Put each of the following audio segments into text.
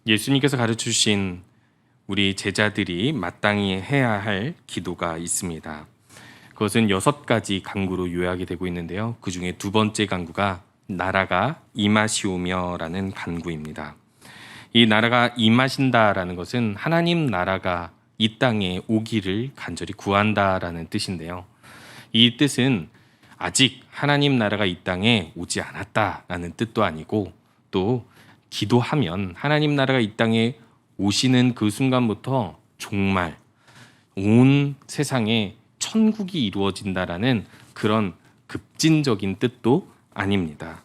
예수님께서 가르쳐 주신 우리 제자들이 마땅히 해야 할 기도가 있습니다. 그것은 6가지 간구로 요약이 되고 있는데요. 그 중에 두 번째 간구가 나라가 임하시오며라는 간구입니다. 이 나라가 임하신다라는 것은 하나님 나라가 이 땅에 오기를 간절히 구한다라는 뜻인데요. 이 뜻은 아직 하나님 나라가 이 땅에 오지 않았다라는 뜻도 아니고, 또 기도하면 하나님 나라가 이 땅에 오시는 그 순간부터 정말 온 세상에 천국이 이루어진다라는 그런 급진적인 뜻도 아닙니다.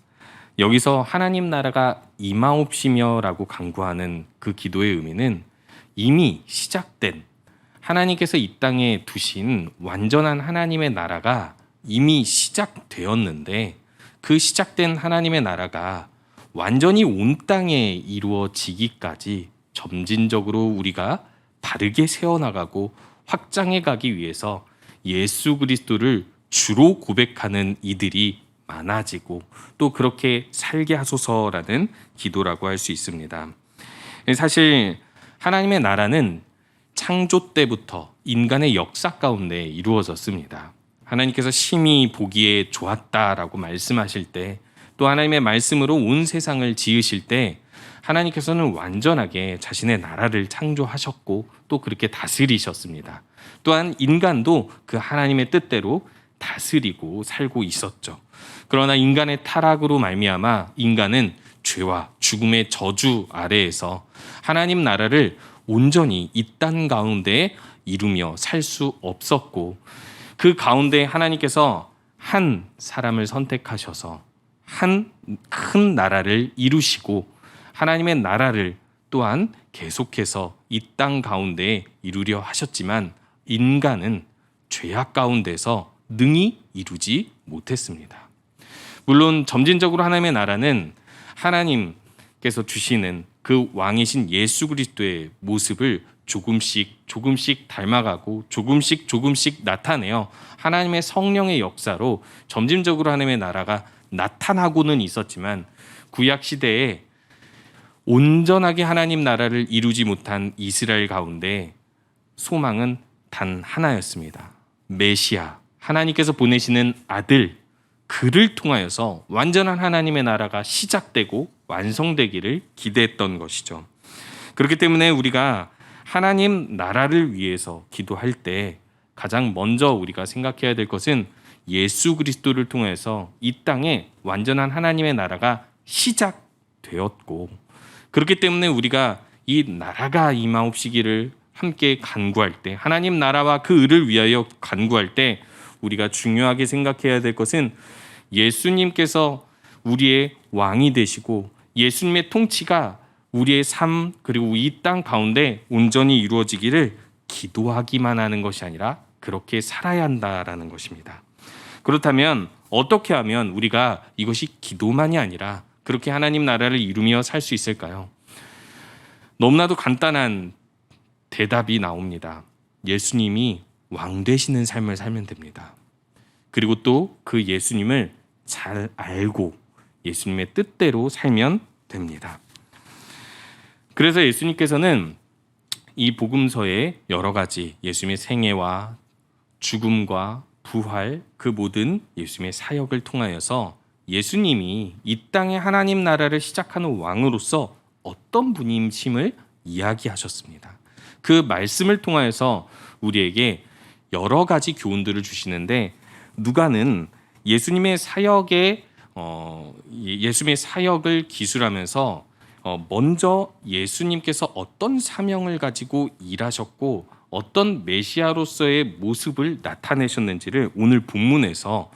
여기서 하나님 나라가 임하옵시며라고 간구하는 그 기도의 의미는 이미 시작된, 하나님께서 이 땅에 두신 완전한 하나님의 나라가 이미 시작되었는데, 그 시작된 하나님의 나라가 완전히 온 땅에 이루어지기까지 점진적으로 우리가 바르게 세워나가고 확장해 가기 위해서 예수 그리스도를 주로 고백하는 이들이 많아지고, 또 그렇게 살게 하소서라는 기도라고 할 수 있습니다. 사실 하나님의 나라는 창조 때부터 인간의 역사 가운데 이루어졌습니다. 하나님께서 심히 보기에 좋았다라고 말씀하실 때, 또 하나님의 말씀으로 온 세상을 지으실 때 하나님께서는 완전하게 자신의 나라를 창조하셨고 또 그렇게 다스리셨습니다. 또한 인간도 그 하나님의 뜻대로 다스리고 살고 있었죠. 그러나 인간의 타락으로 말미암아 인간은 죄와 죽음의 저주 아래에서 하나님 나라를 온전히 이 땅 가운데 이루며 살 수 없었고, 그 가운데 하나님께서 한 사람을 선택하셔서 한 큰 나라를 이루시고, 하나님의 나라를 또한 계속해서 이 땅 가운데 이루려 하셨지만 인간은 죄악 가운데서 능히 이루지 못했습니다. 물론 점진적으로 하나님의 나라는 하나님께서 주시는 그 왕이신 예수 그리스도의 모습을 조금씩 닮아가고 조금씩 나타내어 하나님의 성령의 역사로 점진적으로 하나님의 나라가 나타나고는 있었지만, 구약 시대에 온전하게 하나님 나라를 이루지 못한 이스라엘 가운데 소망은 단 하나였습니다. 메시아, 하나님께서 보내시는 아들, 그를 통하여서 완전한 하나님의 나라가 시작되고 완성되기를 기대했던 것이죠. 그렇기 때문에 우리가 하나님 나라를 위해서 기도할 때 가장 먼저 우리가 생각해야 될 것은 예수 그리스도를 통해서 이 땅에 완전한 하나님의 나라가 시작되었고, 그렇기 때문에 우리가 이 나라가 임하옵시기를 함께 간구할 때, 하나님 나라와 그 의를 위하여 간구할 때 우리가 중요하게 생각해야 될 것은 예수님께서 우리의 왕이 되시고 예수님의 통치가 우리의 삶 그리고 이 땅 가운데 온전히 이루어지기를 기도하기만 하는 것이 아니라 그렇게 살아야 한다라는 것입니다. 그렇다면 어떻게 하면 우리가 이것이 기도만이 아니라 그렇게 하나님 나라를 이루며 살 수 있을까요? 너무나도 간단한 대답이 나옵니다. 예수님이 왕 되시는 삶을 살면 됩니다. 그리고 또 그 예수님을 잘 알고 예수님의 뜻대로 살면 됩니다. 그래서 예수님께서는 이 복음서의 여러 가지 예수님의 생애와 죽음과 부활, 그 모든 예수님의 사역을 통하여서 예수님이 이 땅에 하나님 나라를 시작하는 왕으로서 어떤 분임심을 이야기하셨습니다. 그 말씀을 통하여서 우리에게 여러 가지 교훈들을 주시는데, 누가는 예수님의 사역을 기술하면서 먼저 예수님께서 어떤 사명을 가지고 일하셨고 어떤 메시아로서의 모습을 나타내셨는지를 오늘 본문에서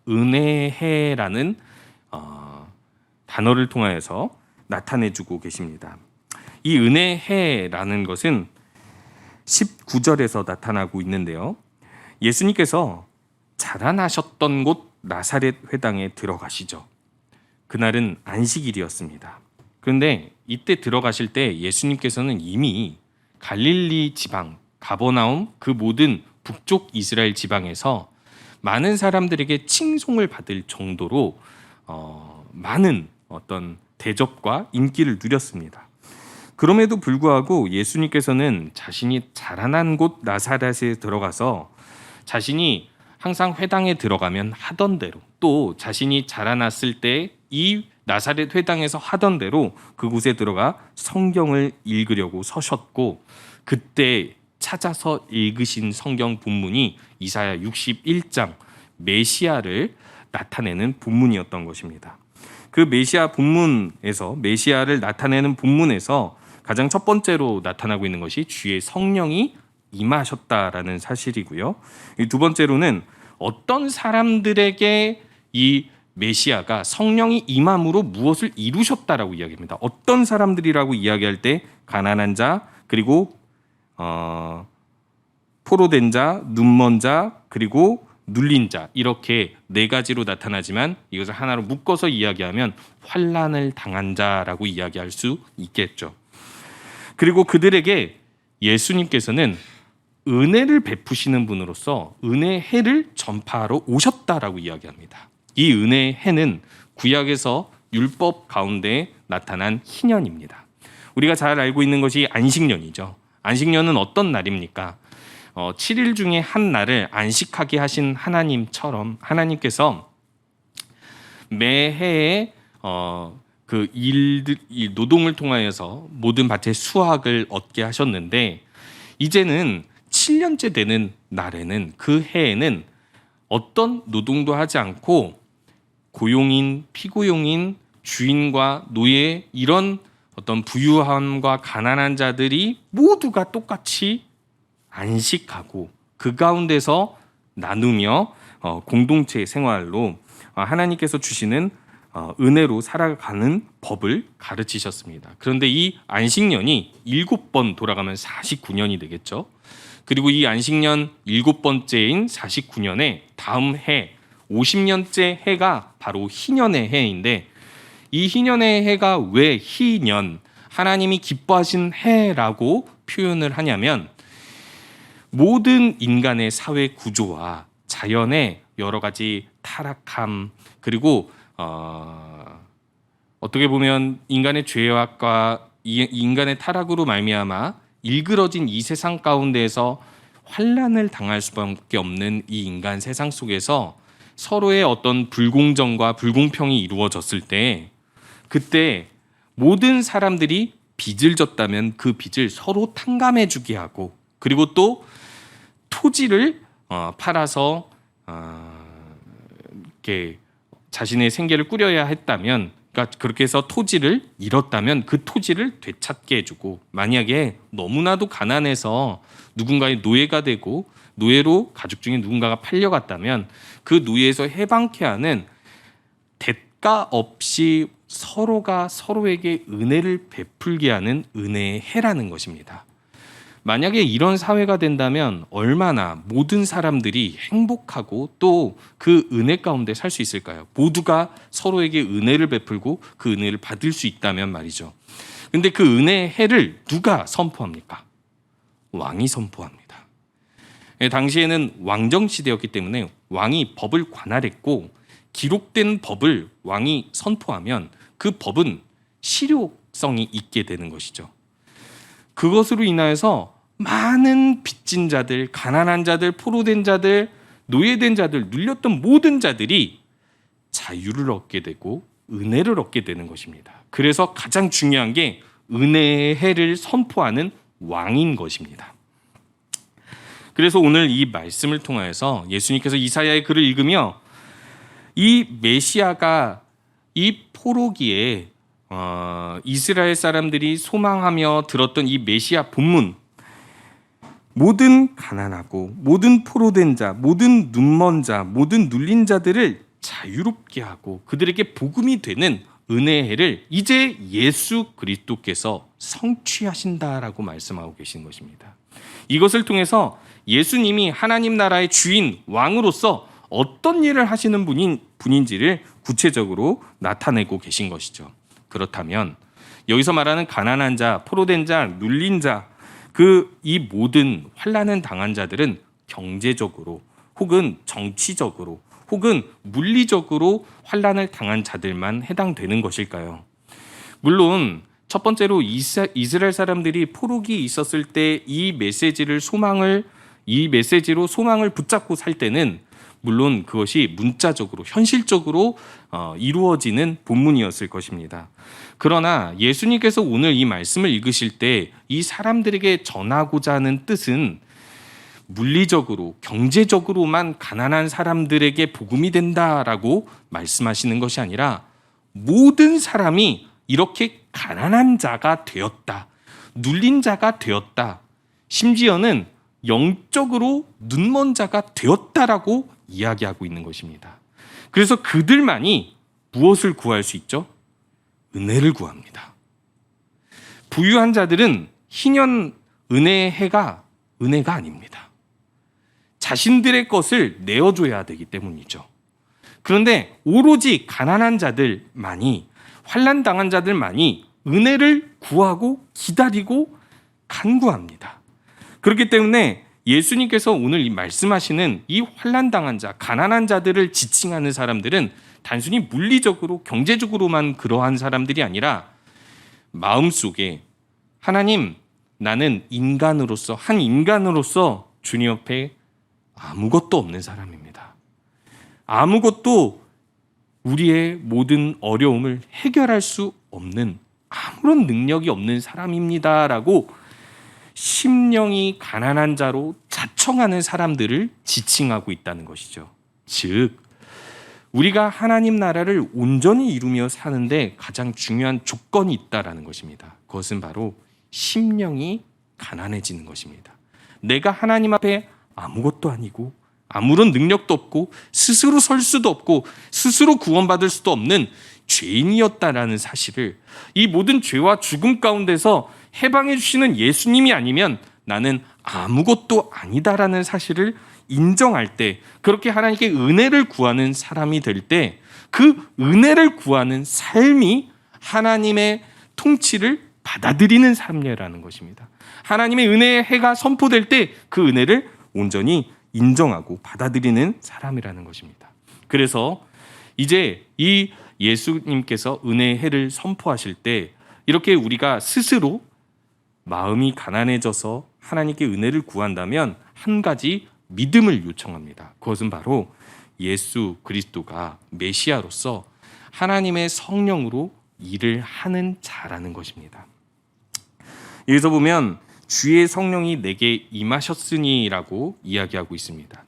은혜해라는 단어를 통하여서 나타내주고 계십니다. 이 은혜해라는 것은 19절에서 나타나고 있는데요. 예수님께서 자라나셨던 곳 나사렛 회당에 들어가시죠. 그날은 안식일이었습니다. 그런데 이때 들어가실 때 예수님께서는 이미 갈릴리 지방, 가버나움, 그 모든 북쪽 이스라엘 지방에서 많은 사람들에게 칭송을 받을 정도로 많은 어떤 대접과 인기를 누렸습니다. 그럼에도 불구하고 예수님께서는 자신이 자라난 곳 나사렛에 들어가서 자신이 항상 회당에 들어가면 하던 대로, 또 자신이 자라났을 때 이 나사렛 회당에서 하던 대로 그곳에 들어가 성경을 읽으려고 서셨고, 그때 찾아서 읽으신 성경 본문이 이사야 61장 메시아를 나타내는 본문이었던 것입니다. 그 메시아 본문에서, 메시아를 나타내는 본문에서 가장 첫 번째로 나타나고 있는 것이 주의 성령이 임하셨다라는 사실이고요. 두 번째로는 어떤 사람들에게 이 메시아가 성령이 임함으로 무엇을 이루셨다라고 이야기합니다. 어떤 사람들이라고 이야기할 때 가난한 자, 그리고 포로된 자, 눈먼 자, 그리고 눌린 자, 이렇게 네 가지로 나타나지만 이것을 하나로 묶어서 이야기하면 환난을 당한 자라고 이야기할 수 있겠죠. 그리고 그들에게 예수님께서는 은혜를 베푸시는 분으로서 은혜의 해를 전파하러 오셨다라고 이야기합니다. 이 은혜의 해는 구약에서 율법 가운데 나타난 희년입니다. 우리가 잘 알고 있는 것이 안식년이죠. 안식년은 어떤 날입니까? 7일 중에 한 날을 안식하게 하신 하나님처럼 하나님께서 매해에 이 노동을 통하여서 모든 밭의 수확을 얻게 하셨는데, 이제는 7년째 되는 날에는, 그 해에는 어떤 노동도 하지 않고 고용인, 피고용인, 주인과 노예, 이런 어떤 부유함과 가난한 자들이 모두가 똑같이 안식하고 그 가운데서 나누며 공동체 생활로 하나님께서 주시는 은혜로 살아가는 법을 가르치셨습니다. 그런데 이 안식년이 7번 돌아가면 49년이 되겠죠. 그리고 이 안식년 7번째인 49년에 다음 해 50년째 해가 바로 희년의 해인데, 이 희년의 해가 왜 희년, 하나님이 기뻐하신 해라고 표현을 하냐면, 모든 인간의 사회 구조와 자연의 여러 가지 타락함, 그리고 어떻게 보면 인간의 죄악과 인간의 타락으로 말미암아 일그러진 이 세상 가운데에서 환난을 당할 수밖에 없는 이 인간 세상 속에서 서로의 어떤 불공정과 불공평이 이루어졌을 때, 그때 모든 사람들이 빚을 졌다면 그 빚을 서로 탕감해 주게 하고, 그리고 또 토지를 팔아서 이렇게 자신의 생계를 꾸려야 했다면, 그러니까 그렇게 해서 토지를 잃었다면 그 토지를 되찾게 해주고, 만약에 너무나도 가난해서 누군가의 노예가 되고 노예로 가족 중에 누군가가 팔려갔다면 그 노예에서 해방케 하는 대가 없이 서로가 서로에게 은혜를 베풀게 하는 은혜의 해라는 것입니다. 만약에 이런 사회가 된다면 얼마나 모든 사람들이 행복하고 또 그 은혜 가운데 살 수 있을까요? 모두가 서로에게 은혜를 베풀고 그 은혜를 받을 수 있다면 말이죠. 근데 그 은혜의 해를 누가 선포합니까? 왕이 선포합니다. 당시에는 왕정 시대였기 때문에 왕이 법을 관할했고, 기록된 법을 왕이 선포하면 그 법은 실효성이 있게 되는 것이죠. 그것으로 인하여서 많은 빚진 자들, 가난한 자들, 포로된 자들, 노예된 자들, 눌렸던 모든 자들이 자유를 얻게 되고 은혜를 얻게 되는 것입니다. 그래서 가장 중요한 게 은혜의 해를 선포하는 왕인 것입니다. 그래서 오늘 이 말씀을 통하여서 예수님께서 이사야의 글을 읽으며 이 메시아가 이 포로기에 이스라엘 사람들이 소망하며 들었던 이 메시아 본문, 모든 가난하고 모든 포로된 자, 모든 눈먼 자, 모든 눌린 자들을 자유롭게 하고 그들에게 복음이 되는 은혜의 해를 이제 예수 그리스도께서 성취하신다라고 말씀하고 계신 것입니다. 이것을 통해서 예수님이 하나님 나라의 주인, 왕으로서 어떤 일을 하시는 분인지를 구체적으로 나타내고 계신 것이죠. 그렇다면 여기서 말하는 가난한 자, 포로된 자, 눌린 자, 이 모든 환난을 당한 자들은 경제적으로 혹은 정치적으로 혹은 물리적으로 환난을 당한 자들만 해당되는 것일까요? 물론 첫 번째로 이스라엘 사람들이 포로기 있었을 때 이 메시지로 소망을 붙잡고 살 때는 물론 그것이 문자적으로 현실적으로 이루어지는 본문이었을 것입니다. 그러나 예수님께서 오늘 이 말씀을 읽으실 때 이 사람들에게 전하고자 하는 뜻은 물리적으로 경제적으로만 가난한 사람들에게 복음이 된다라고 말씀하시는 것이 아니라 모든 사람이 이렇게 가난한 자가 되었다, 눌린 자가 되었다, 심지어는 영적으로 눈먼 자가 되었다라고 이야기하고 있는 것입니다. 그래서 그들만이 무엇을 구할 수 있죠? 은혜를 구합니다. 부유한 자들은 희년 은혜의 해가 은혜가 아닙니다. 자신들의 것을 내어줘야 되기 때문이죠. 그런데 오로지 가난한 자들만이, 환난 당한 자들만이 은혜를 구하고 기다리고 간구합니다. 그렇기 때문에 예수님께서 오늘 이 말씀하시는 이 환난 당한 자, 가난한 자들을 지칭하는 사람들은 단순히 물리적으로 경제적으로만 그러한 사람들이 아니라 마음속에 하나님, 나는 한 인간으로서 주님 옆에 아무것도 없는 사람입니다. 아무것도 우리의 모든 어려움을 해결할 수 없는, 아무런 능력이 없는 사람입니다라고 심령이 가난한 자로 자청하는 사람들을 지칭하고 있다는 것이죠. 즉, 우리가 하나님 나라를 온전히 이루며 사는데 가장 중요한 조건이 있다라는 것입니다. 그것은 바로 심령이 가난해지는 것입니다. 내가 하나님 앞에 아무것도 아니고 아무런 능력도 없고 스스로 설 수도 없고 스스로 구원받을 수도 없는 죄인이었다라는 사실을, 이 모든 죄와 죽음 가운데서 해방해 주시는 예수님이 아니면 나는 아무것도 아니다라는 사실을 인정할 때, 그렇게 하나님께 은혜를 구하는 사람이 될 때, 그 은혜를 구하는 삶이 하나님의 통치를 받아들이는 삶이라는 것입니다. 하나님의 은혜의 해가 선포될 때 그 은혜를 온전히 인정하고 받아들이는 사람이라는 것입니다. 그래서 이제 이 예수님께서 은혜의 해를 선포하실 때 이렇게 우리가 스스로 마음이 가난해져서 하나님께 은혜를 구한다면 한 가지 믿음을 요청합니다. 그것은 바로 예수 그리스도가 메시아로서 하나님의 성령으로 일을 하는 자라는 것입니다. 여기서 보면 주의 성령이 내게 임하셨으니라고 이야기하고 있습니다.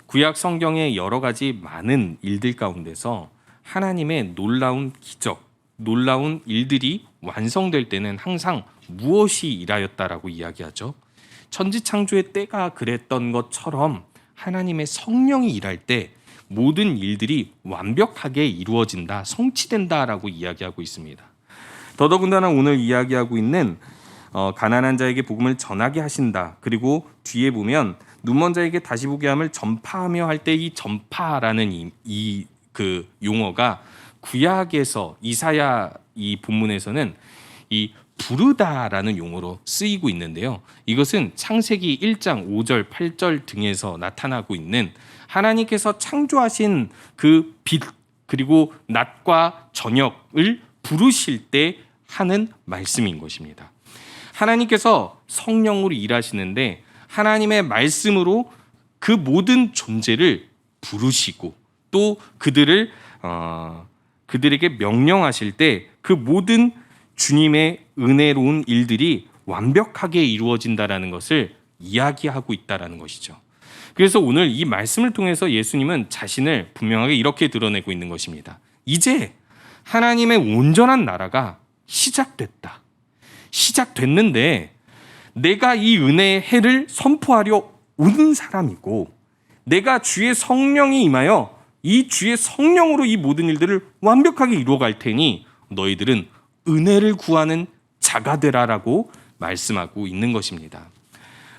구약 성경의 여러 가지 많은 일들 가운데서 하나님의 놀라운 기적, 놀라운 일들이 완성될 때는 항상 무엇이 일하였다라고 이야기하죠. 천지창조의 때가 그랬던 것처럼 하나님의 성령이 일할 때 모든 일들이 완벽하게 이루어진다, 성취된다라고 이야기하고 있습니다. 더더군다나 오늘 이야기하고 있는 가난한 자에게 복음을 전하게 하신다. 그리고 뒤에 보면 눈먼 자에게 다시 보게 함을 전파하며 할 때 이 전파라는 그 용어가 구약에서 이사야 이 본문에서는 이 부르다라는 용어로 쓰이고 있는데요. 이것은 창세기 1장 5절, 8절 등에서 나타나고 있는 하나님께서 창조하신 그 빛 그리고 낮과 저녁을 부르실 때 하는 말씀인 것입니다. 하나님께서 성령으로 일하시는데 하나님의 말씀으로 그 모든 존재를 부르시고 또 그들에게 명령하실 때 그 모든 주님의 은혜로운 일들이 완벽하게 이루어진다라는 것을 이야기하고 있다라는 것이죠. 그래서 오늘 이 말씀을 통해서 예수님은 자신을 분명하게 이렇게 드러내고 있는 것입니다. 이제 하나님의 온전한 나라가 시작됐다. 시작됐는데 내가 이 은혜의 해를 선포하려 온 사람이고 내가 주의 성령이 임하여 이 주의 성령으로 이 모든 일들을 완벽하게 이루어갈 테니 너희들은 은혜를 구하는 자가 되라라고 말씀하고 있는 것입니다.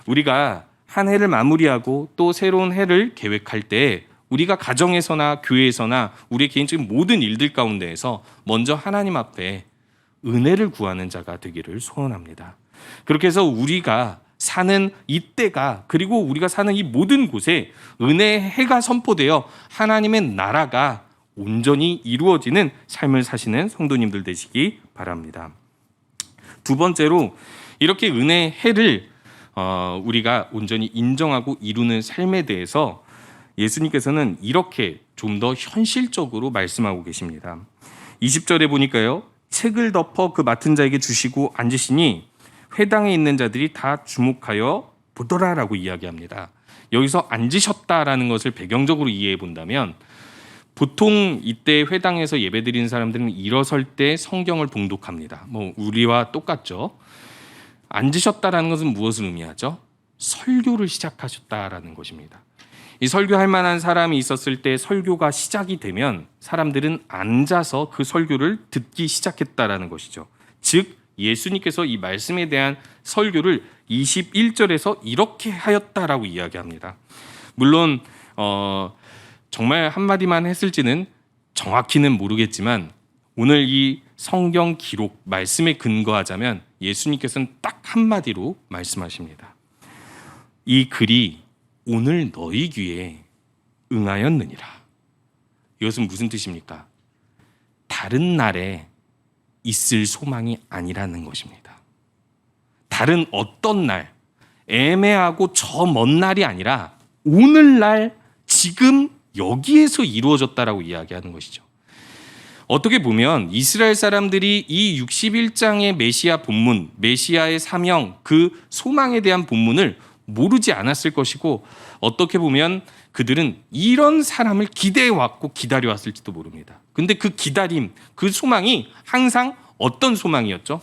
우리가 한 해를 마무리하고 또 새로운 해를 계획할 때 우리가 가정에서나 교회에서나 우리의 개인적인 모든 일들 가운데에서 먼저 하나님 앞에 은혜를 구하는 자가 되기를 소원합니다. 그렇게 해서 우리가 사는 이때가 그리고 우리가 사는 이 모든 곳에 은혜의 해가 선포되어 하나님의 나라가 온전히 이루어지는 삶을 사시는 성도님들 되시기 바랍니다. 두 번째로 이렇게 은혜의 해를 우리가 온전히 인정하고 이루는 삶에 대해서 예수님께서는 이렇게 좀 더 현실적으로 말씀하고 계십니다. 20절에 보니까요. 책을 덮어 그 맡은 자에게 주시고 앉으시니 회당에 있는 자들이 다 주목하여 보더라라고 이야기합니다. 여기서 앉으셨다라는 것을 배경적으로 이해해 본다면 보통 이때 회당에서 예배드리는 사람들은 일어설 때 성경을 봉독합니다. 우리와 똑같죠. 앉으셨다라는 것은 무엇을 의미하죠? 설교를 시작하셨다라는 것입니다. 이 설교할 만한 사람이 있었을 때 설교가 시작이 되면 사람들은 앉아서 그 설교를 듣기 시작했다라는 것이죠. 즉 예수님께서 이 말씀에 대한 설교를 21절에서 이렇게 하였다라고 이야기합니다. 물론 정말 한마디만 했을지는 정확히는 모르겠지만 오늘 이 성경 기록 말씀에 근거하자면 예수님께서는 딱 한마디로 말씀하십니다. 이 글이 오늘 너희 귀에 응하였느니라. 이것은 무슨 뜻입니까? 다른 날에 있을 소망이 아니라는 것입니다. 다른 어떤 날, 애매하고 저 먼 날이 아니라 오늘날 지금 여기에서 이루어졌다라고 이야기하는 것이죠. 어떻게 보면 이스라엘 사람들이 이 61장의 메시아 본문, 메시아의 사명, 그 소망에 대한 본문을 모르지 않았을 것이고 어떻게 보면 그들은 이런 사람을 기대해왔고 기다려왔을지도 모릅니다. 근데 그 기다림, 그 소망이 항상 어떤 소망이었죠?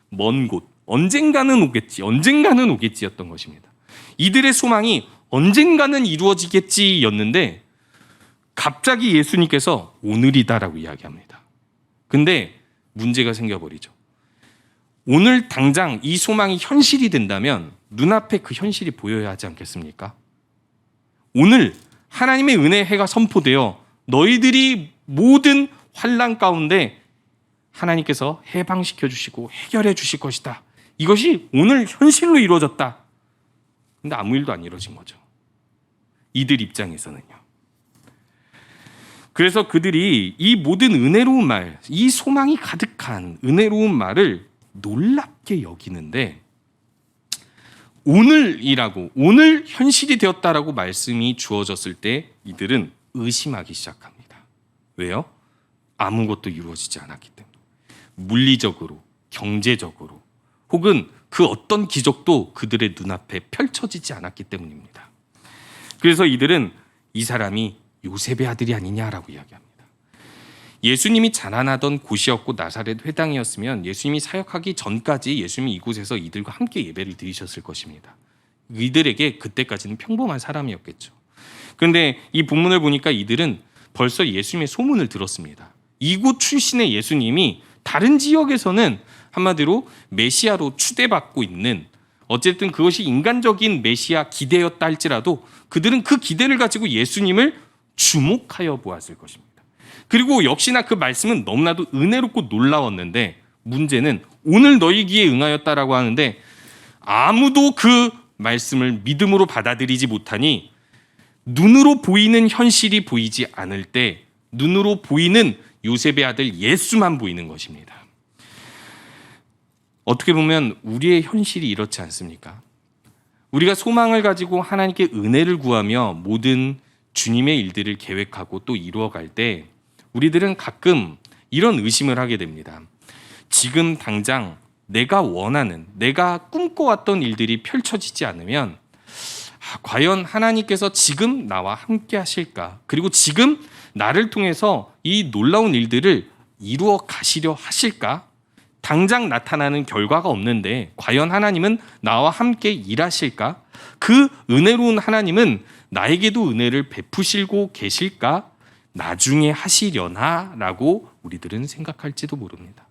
먼 곳, 언젠가는 오겠지였던 것입니다. 이들의 소망이 언젠가는 이루어지겠지였는데 갑자기 예수님께서 오늘이다라고 이야기합니다. 근데 문제가 생겨버리죠. 오늘 당장 이 소망이 현실이 된다면 눈앞에 그 현실이 보여야 하지 않겠습니까? 오늘 하나님의 은혜의 해가 선포되어 너희들이 모든 환난 가운데 하나님께서 해방시켜 주시고 해결해 주실 것이다. 이것이 오늘 현실로 이루어졌다. 근데 아무 일도 안 이루어진 거죠. 이들 입장에서는요. 그래서 그들이 이 모든 은혜로운 말, 이 소망이 가득한 은혜로운 말을 놀랍게 여기는데 오늘이라고, 오늘 현실이 되었다라고 말씀이 주어졌을 때 이들은 의심하기 시작합니다. 왜요? 아무것도 이루어지지 않았기 때문에. 물리적으로, 경제적으로, 혹은 그 어떤 기적도 그들의 눈앞에 펼쳐지지 않았기 때문입니다. 그래서 이들은 이 사람이 요셉의 아들이 아니냐라고 이야기합니다. 예수님이 자라나던 곳이었고 나사렛 회당이었으면 예수님이 사역하기 전까지 예수님이 이곳에서 이들과 함께 예배를 드리셨을 것입니다. 이들에게 그때까지는 평범한 사람이었겠죠. 그런데 이 본문을 보니까 이들은 벌써 예수님의 소문을 들었습니다. 이곳 출신의 예수님이 다른 지역에서는 한마디로 메시아로 추대받고 있는, 어쨌든 그것이 인간적인 메시아 기대였다 할지라도 그들은 그 기대를 가지고 예수님을 주목하여 보았을 것입니다. 그리고 역시나 그 말씀은 너무나도 은혜롭고 놀라웠는데 문제는 오늘 너희 귀에 응하였다라고 하는데 아무도 그 말씀을 믿음으로 받아들이지 못하니 눈으로 보이는 현실이 보이지 않을 때 눈으로 보이는 요셉의 아들 예수만 보이는 것입니다. 어떻게 보면 우리의 현실이 이렇지 않습니까? 우리가 소망을 가지고 하나님께 은혜를 구하며 모든 주님의 일들을 계획하고 또 이루어갈 때 우리들은 가끔 이런 의심을 하게 됩니다. 지금 당장 내가 원하는, 내가 꿈꿔왔던 일들이 펼쳐지지 않으면 과연 하나님께서 지금 나와 함께 하실까? 그리고 지금 나를 통해서 이 놀라운 일들을 이루어 가시려 하실까? 당장 나타나는 결과가 없는데 과연 하나님은 나와 함께 일하실까? 그 은혜로운 하나님은 나에게도 은혜를 베푸시고 계실까? 나중에 하시려나? 라고 우리들은 생각할지도 모릅니다.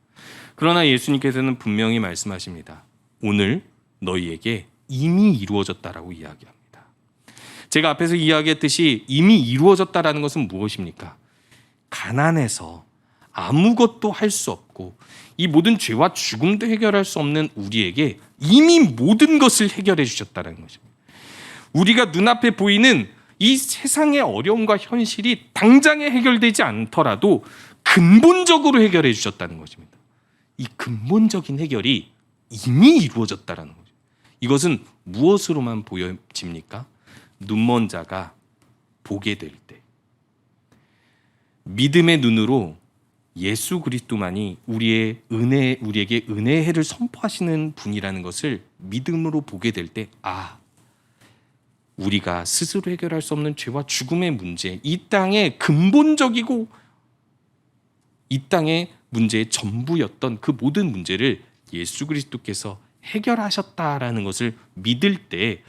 그러나 예수님께서는 분명히 말씀하십니다. 오늘 너희에게 이미 이루어졌다라고 이야기합니다. 제가 앞에서 이야기했듯이 이미 이루어졌다라는 것은 무엇입니까? 가난해서 아무것도 할 수 없고 이 모든 죄와 죽음도 해결할 수 없는 우리에게 이미 모든 것을 해결해 주셨다는 것입니다. 우리가 눈앞에 보이는 이 세상의 어려움과 현실이 당장에 해결되지 않더라도 근본적으로 해결해 주셨다는 것입니다. 이 근본적인 해결이 이미 이루어졌다라는 거죠. 이것은 무엇으로만 보여집니까? 눈먼 자가 보게 될 때. 믿음의 눈으로 예수 그리스도만이 우리에게 은혜의 해를 선포하시는 분이라는 것을 믿음으로 보게 될 때, 우리가 스스로 해결할 수 없는 죄와 죽음의 문제, 이 땅의 근본적이고 이 땅의 문제의 전부였던 그 모든 문제를 예수 그리스도께서 해결하셨다라는 것을 믿을 때,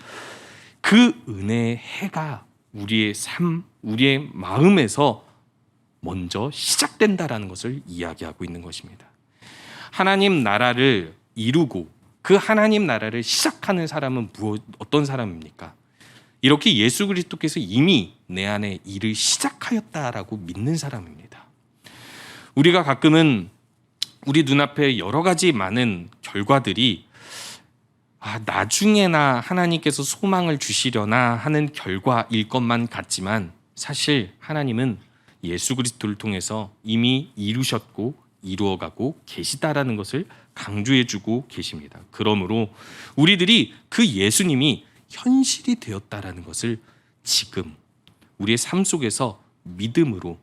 그 은혜의 해가 우리의 삶, 우리의 마음에서 먼저 시작된다라는 것을 이야기하고 있는 것입니다. 하나님 나라를 이루고 그 하나님 나라를 시작하는 사람은 어떤 사람입니까? 이렇게 예수 그리스도께서 이미 내 안에 일을 시작하였다라고 믿는 사람입니다. 우리가 가끔은 우리 눈앞에 여러 가지 많은 결과들이 나중에나 하나님께서 소망을 주시려나 하는 결과일 것만 같지만, 사실 하나님은 예수 그리스도를 통해서 이미 이루셨고 이루어가고 계시다라는 것을 강조해주고 계십니다. 그러므로 우리들이 그 예수님이 현실이 되었다라는 것을 지금 우리의 삶 속에서 믿음으로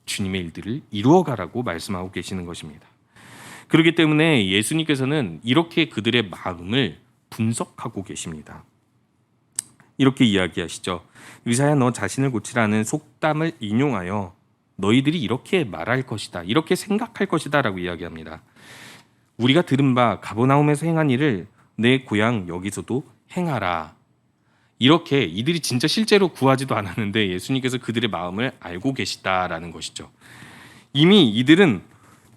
주님의 일들을 이루어가라고 말씀하고 계시는 것입니다. 그렇기 때문에 예수님께서는 이렇게 그들의 마음을 분석하고 계십니다. 이렇게 이야기하시죠. 의사야, 너 자신을 고치라는 속담을 인용하여 너희들이 이렇게 말할 것이다, 이렇게 생각할 것이다 라고 이야기합니다. 우리가 들은 바 가버나움에서 행한 일을 내 고향 여기서도 행하라. 이렇게 이들이 진짜 실제로 구하지도 않았는데 예수님께서 그들의 마음을 알고 계시다라는 것이죠. 이미 이들은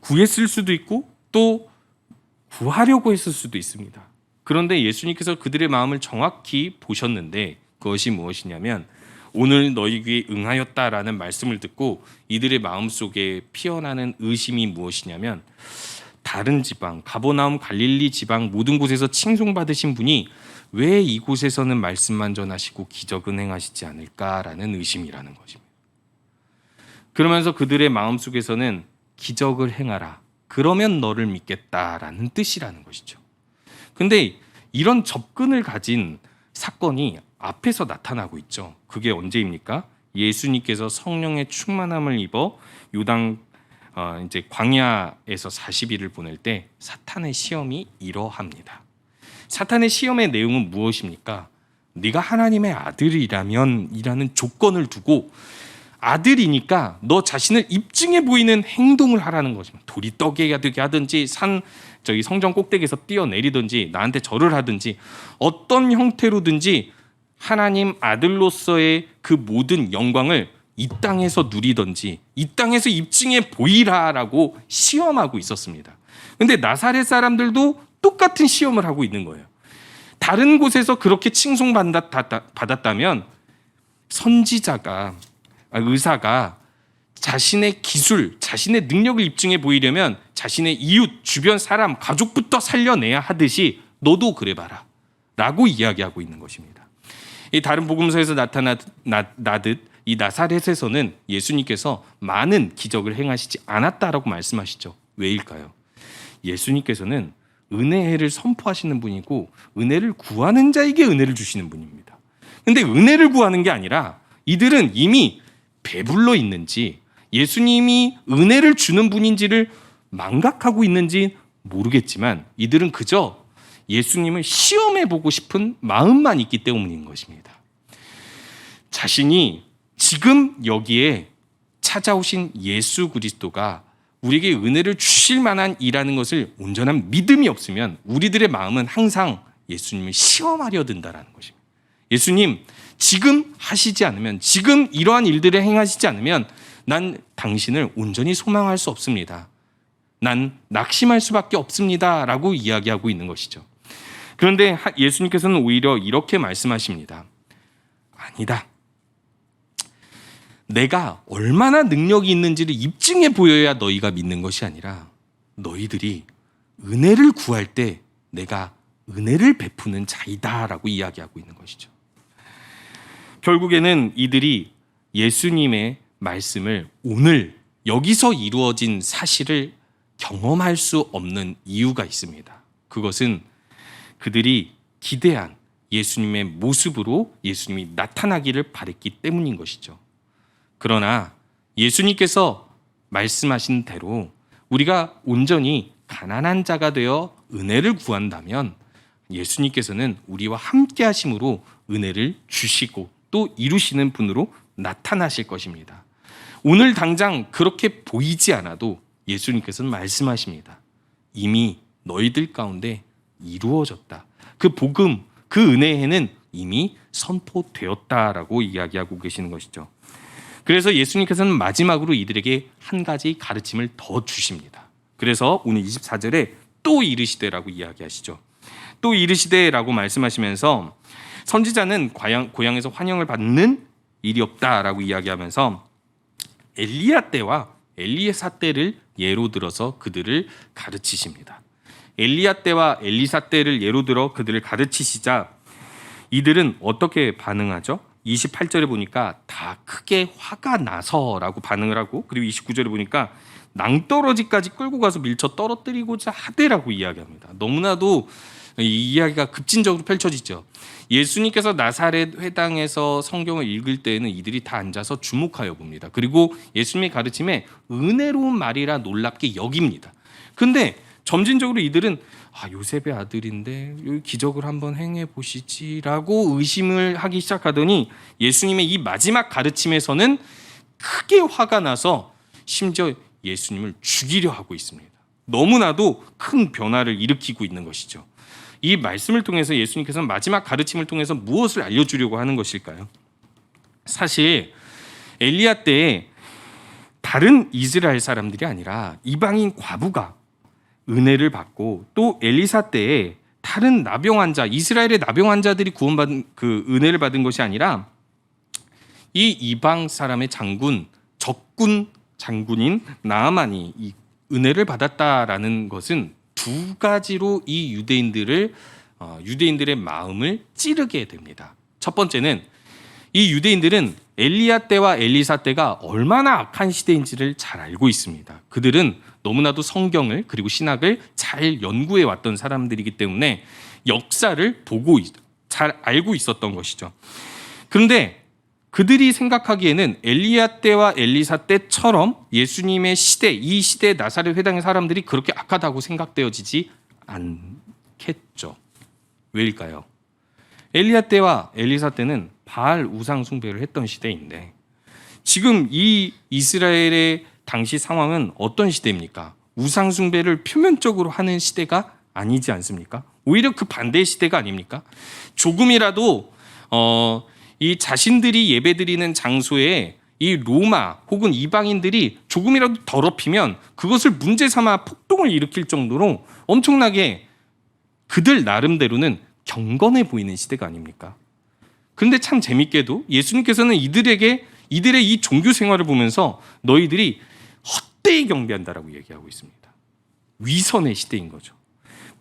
구했을 수도 있고 또 구하려고 했을 수도 있습니다. 그런데 예수님께서 그들의 마음을 정확히 보셨는데, 그것이 무엇이냐면 오늘 너희 귀에 응하였다라는 말씀을 듣고 이들의 마음속에 피어나는 의심이 무엇이냐면, 다른 지방, 가버나움, 갈릴리 지방 모든 곳에서 칭송받으신 분이 왜 이곳에서는 말씀만 전하시고 기적은 행하시지 않을까라는 의심이라는 것입니다. 그러면서 그들의 마음속에서는 기적을 행하라, 그러면 너를 믿겠다라는 뜻이라는 것이죠. 근데 이런 접근을 가진 사건이 앞에서 나타나고 있죠. 그게 언제입니까? 예수님께서 성령의 충만함을 입어 요단 이제 광야에서 40일을 보낼 때 사탄의 시험이 이러합니다. 사탄의 시험의 내용은 무엇입니까? 네가 하나님의 아들이라면 이라는 조건을 두고, 아들이니까 너 자신을 입증해 보이는 행동을 하라는 것입니다. 돌이 떡게 하든지 성전 꼭대기에서 뛰어내리든지 나한테 절을 하든지 어떤 형태로든지 하나님 아들로서의 그 모든 영광을 이 땅에서 누리든지 이 땅에서 입증해 보이라라고 시험하고 있었습니다. 그런데 나사렛 사람들도 똑같은 시험을 하고 있는 거예요. 다른 곳에서 그렇게 칭송받았다면 의사가 자신의 기술, 자신의 능력을 입증해 보이려면 자신의 이웃, 주변 사람, 가족부터 살려내야 하듯이 너도 그래봐라 라고 이야기하고 있는 것입니다. 이 다른 복음서에서 나타나듯 이 나사렛에서는 예수님께서 많은 기적을 행하시지 않았다라고 말씀하시죠. 왜일까요? 예수님께서는 은혜를 선포하시는 분이고 은혜를 구하는 자에게 은혜를 주시는 분입니다. 그런데 은혜를 구하는 게 아니라 이들은 이미 배불러 있는지 예수님이 은혜를 주는 분인지를 망각하고 있는지 모르겠지만 이들은 그저 예수님을 시험해보고 싶은 마음만 있기 때문인 것입니다. 자신이 지금 여기에 찾아오신 예수 그리스도가 우리에게 은혜를 주실 만한 이라는 것을 온전한 믿음이 없으면 우리들의 마음은 항상 예수님을 시험하려 든다라는 것입니다. 예수님, 지금 하시지 않으면, 지금 이러한 일들을 행하시지 않으면 난 당신을 온전히 소망할 수 없습니다. 난 낙심할 수밖에 없습니다 라고 이야기하고 있는 것이죠. 그런데 예수님께서는 오히려 이렇게 말씀하십니다. 아니다. 내가 얼마나 능력이 있는지를 입증해 보여야 너희가 믿는 것이 아니라 너희들이 은혜를 구할 때 내가 은혜를 베푸는 자이다라고 이야기하고 있는 것이죠. 결국에는 이들이 예수님의 말씀을 오늘 여기서 이루어진 사실을 경험할 수 없는 이유가 있습니다. 그것은 그들이 기대한 예수님의 모습으로 예수님이 나타나기를 바랬기 때문인 것이죠. 그러나 예수님께서 말씀하신 대로 우리가 온전히 가난한 자가 되어 은혜를 구한다면 예수님께서는 우리와 함께 하심으로 은혜를 주시고 또 이루시는 분으로 나타나실 것입니다. 오늘 당장 그렇게 보이지 않아도 예수님께서는 말씀하십니다. 이미 너희들 가운데 이루어졌다. 그 복음, 그 은혜에는 이미 선포되었다라고 이야기하고 계시는 것이죠. 그래서 예수님께서는 마지막으로 이들에게 한 가지 가르침을 더 주십니다. 그래서 오늘 24절에 또 이르시되라고 이야기하시죠. 또 이르시되라고 말씀하시면서 선지자는 고향에서 환영을 받는 일이 없다라고 이야기하면서 엘리야 때와 엘리사 때를 예로 들어서 그들을 가르치십니다. 엘리야 때와 엘리사 때를 예로 들어 그들을 가르치시자 이들은 어떻게 반응하죠? 28절에 보니까 다 크게 화가 나서라고 반응을 하고, 그리고 29절에 보니까 낭떠러지까지 끌고 가서 밀쳐 떨어뜨리고자 하되라고 이야기합니다. 너무나도 이 이야기가 급진적으로 펼쳐지죠. 예수님께서 나사렛 회당에서 성경을 읽을 때에는 이들이 다 앉아서 주목하여 봅니다. 그리고 예수님의 가르침에 은혜로운 말이라 놀랍게 여깁니다. 근데 점진적으로 이들은 요셉의 아들인데 여기 기적을 한번 행해 보시지라고 의심을 하기 시작하더니 예수님의 이 마지막 가르침에서는 크게 화가 나서 심지어 예수님을 죽이려 하고 있습니다. 너무나도 큰 변화를 일으키고 있는 것이죠. 이 말씀을 통해서 예수님께서는 마지막 가르침을 통해서 무엇을 알려주려고 하는 것일까요? 사실 엘리야 때에 다른 이스라엘 사람들이 아니라 이방인 과부가 은혜를 받고, 또 엘리사 때에 다른 나병 환자, 이스라엘의 나병 환자들이 구원받은 그 은혜를 받은 것이 아니라 이 이방 사람의 적군 장군인 나아만이 이 은혜를 받았다라는 것은 두 가지로 이 유대인들의 마음을 찌르게 됩니다. 첫 번째는 이 유대인들은 엘리야 때와 엘리사 때가 얼마나 악한 시대인지를 잘 알고 있습니다. 그들은 너무나도 성경을 그리고 신학을 잘 연구해 왔던 사람들이기 때문에 역사를 보고 잘 알고 있었던 것이죠. 그런데 그들이 생각하기에는 엘리야 때와 엘리사 때처럼 예수님의 시대, 이 시대의 나사렛 회당의 사람들이 그렇게 악하다고 생각되어지지 않겠죠. 왜일까요? 엘리야 때와 엘리사 때는 바알 우상 숭배를 했던 시대인데 지금 이 이스라엘의 당시 상황은 어떤 시대입니까? 우상 숭배를 표면적으로 하는 시대가 아니지 않습니까? 오히려 그 반대의 시대가 아닙니까? 조금이라도 이 자신들이 예배드리는 장소에 이 로마 혹은 이방인들이 조금이라도 더럽히면 그것을 문제 삼아 폭동을 일으킬 정도로 엄청나게 그들 나름대로는 경건해 보이는 시대가 아닙니까? 그런데 참 재밌게도 예수님께서는 이들의 이 종교 생활을 보면서 너희들이 헛되이 경배한다라고 얘기하고 있습니다. 위선의 시대인 거죠.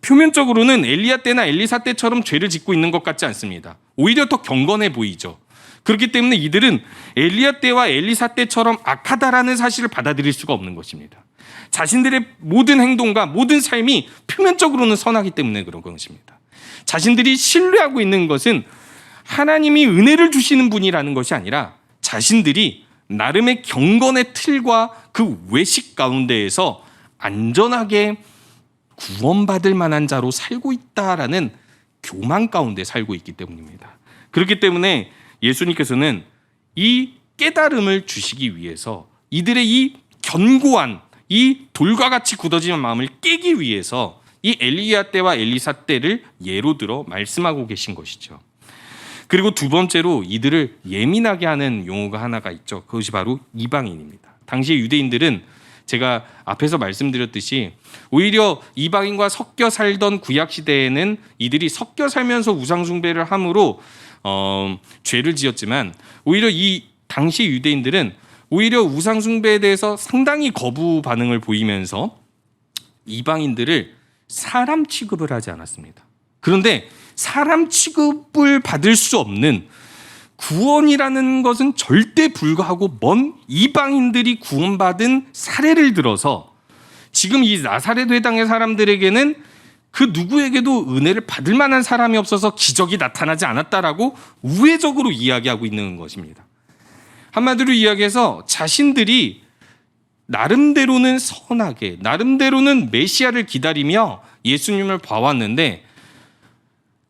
표면적으로는 엘리야 때나 엘리사 때처럼 죄를 짓고 있는 것 같지 않습니다. 오히려 더 경건해 보이죠. 그렇기 때문에 이들은 엘리야 때와 엘리사 때처럼 악하다라는 사실을 받아들일 수가 없는 것입니다. 자신들의 모든 행동과 모든 삶이 표면적으로는 선하기 때문에 그런 것입니다. 자신들이 신뢰하고 있는 것은 하나님이 은혜를 주시는 분이라는 것이 아니라 자신들이 나름의 경건의 틀과 그 외식 가운데에서 안전하게 구원받을 만한 자로 살고 있다라는 교만 가운데 살고 있기 때문입니다. 그렇기 때문에 예수님께서는 이 깨달음을 주시기 위해서 이들의 이 견고한 이 돌과 같이 굳어진 마음을 깨기 위해서 이 엘리야 때와 엘리사 때를 예로 들어 말씀하고 계신 것이죠. 그리고 두 번째로 이들을 예민하게 하는 용어가 하나가 있죠. 그것이 바로 이방인입니다. 당시 유대인들은 제가 앞에서 말씀드렸듯이 오히려 이방인과 섞여 살던 구약 시대에는 이들이 섞여 살면서 우상 숭배를 함으로 죄를 지었지만 오히려 이 당시 유대인들은 오히려 우상 숭배에 대해서 상당히 거부 반응을 보이면서 이방인들을 사람 취급을 하지 않았습니다. 그런데 사람 취급을 받을 수 없는 구원이라는 것은 절대 불가하고 먼 이방인들이 구원받은 사례를 들어서 지금 이 나사렛 회당의 사람들에게는 그 누구에게도 은혜를 받을 만한 사람이 없어서 기적이 나타나지 않았다라고 우회적으로 이야기하고 있는 것입니다. 한마디로 이야기해서 자신들이 나름대로는 선하게, 나름대로는 메시아를 기다리며 예수님을 봐왔는데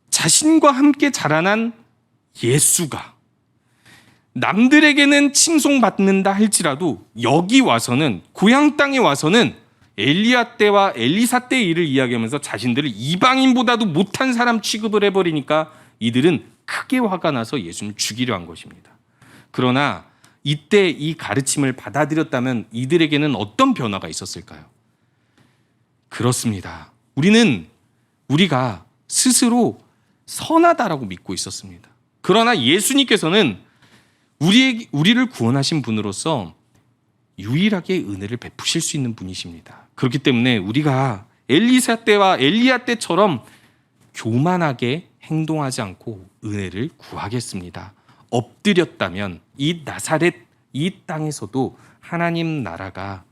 자신과 함께 자라난 예수가 남들에게는 칭송받는다 할지라도 여기 와서는, 고향 땅에 와서는 엘리야 때와 엘리사 때의 일을 이야기하면서 자신들을 이방인보다도 못한 사람 취급을 해버리니까 이들은 크게 화가 나서 예수님을 죽이려 한 것입니다. 그러나 이때 이 가르침을 받아들였다면 이들에게는 어떤 변화가 있었을까요? 그렇습니다. 우리가 스스로 선하다라고 믿고 있었습니다. 그러나 예수님께서는 우리를 구원하신 분으로서 유일하게 은혜를 베푸실 수 있는 분이십니다. 그렇기 때문에 우리가 엘리사 때와 엘리야 때처럼 교만하게 행동하지 않고 은혜를 구하겠습니다. 엎드렸다면 이 나사렛 이 땅에서도 하나님 나라가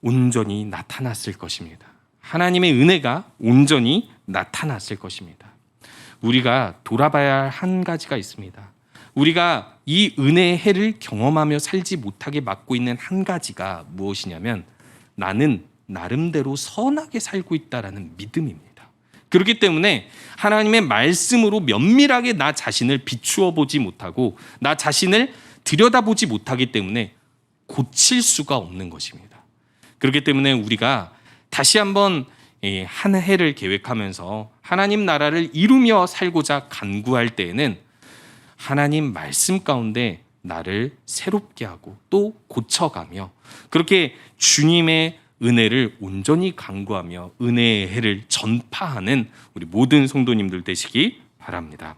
온전히 나타났을 것입니다. 하나님의 은혜가 온전히 나타났을 것입니다. 우리가 돌아봐야 할 한 가지가 있습니다. 우리가 이 은혜의 해를 경험하며 살지 못하게 막고 있는 한 가지가 무엇이냐면 나는 나름대로 선하게 살고 있다라는 믿음입니다. 그렇기 때문에 하나님의 말씀으로 면밀하게 나 자신을 비추어 보지 못하고 나 자신을 들여다보지 못하기 때문에 고칠 수가 없는 것입니다. 그렇기 때문에 우리가 다시 한번 한 해를 계획하면서 하나님 나라를 이루며 살고자 간구할 때에는 하나님 말씀 가운데 나를 새롭게 하고 또 고쳐가며 그렇게 주님의 은혜를 온전히 간구하며 은혜의 해를 전파하는 우리 모든 성도님들 되시기 바랍니다.